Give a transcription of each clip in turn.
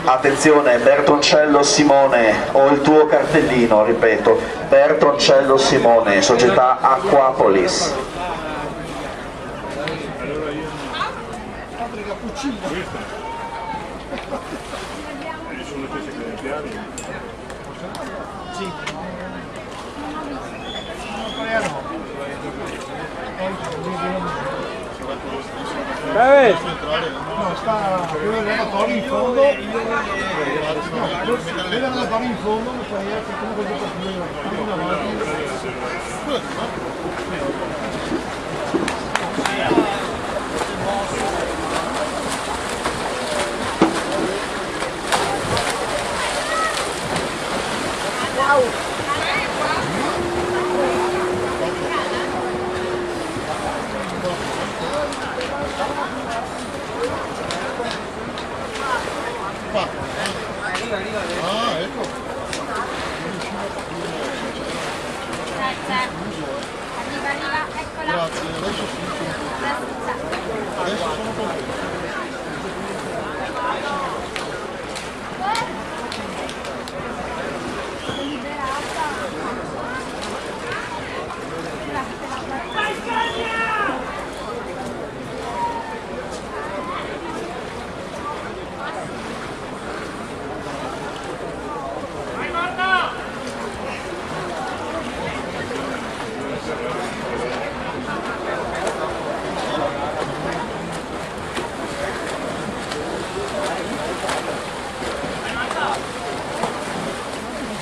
Attenzione, Bertoncello Simone, ho il tuo cartellino, ripeto, Bertoncello Simone, società Acquapolis. No, sta l'allenatore in fondo, l'allenatore in fondo, mi fa che come così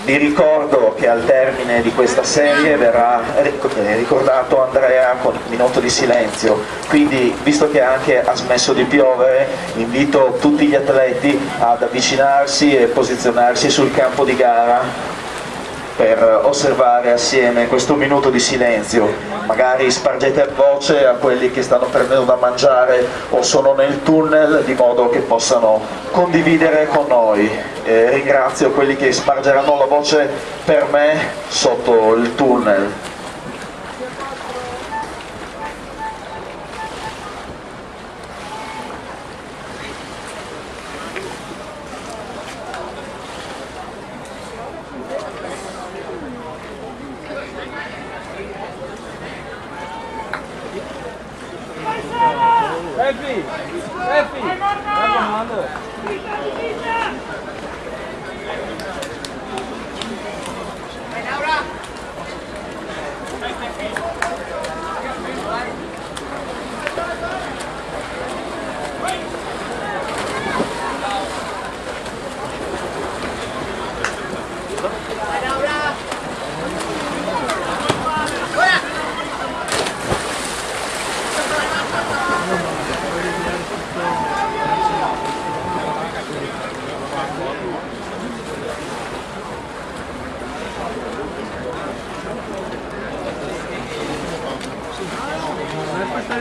Vi ricordo che al termine di questa serie verrà ricordato Andrea con un minuto di silenzio, quindi visto che anche ha smesso di piovere invito tutti gli atleti ad avvicinarsi e posizionarsi sul campo di gara per osservare assieme questo minuto di silenzio. Magari spargete voce a quelli che stanno prendendo da mangiare o sono nel tunnel, di modo che possano condividere con noi. Ringrazio quelli che spargeranno la voce per me sotto il tunnel.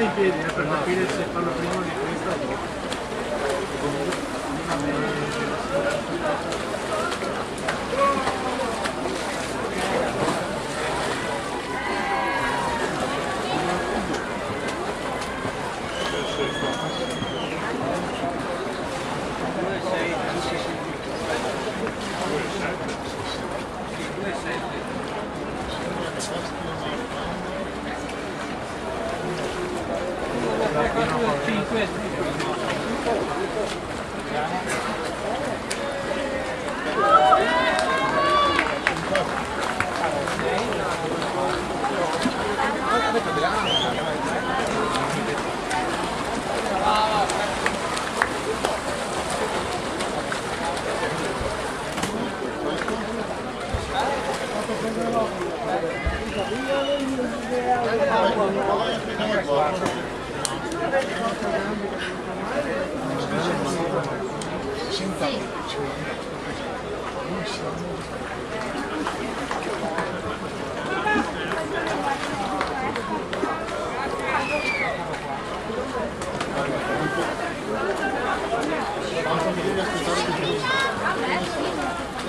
in piedi per capire se fanno prima di questo o dopo.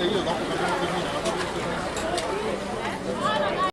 io dopo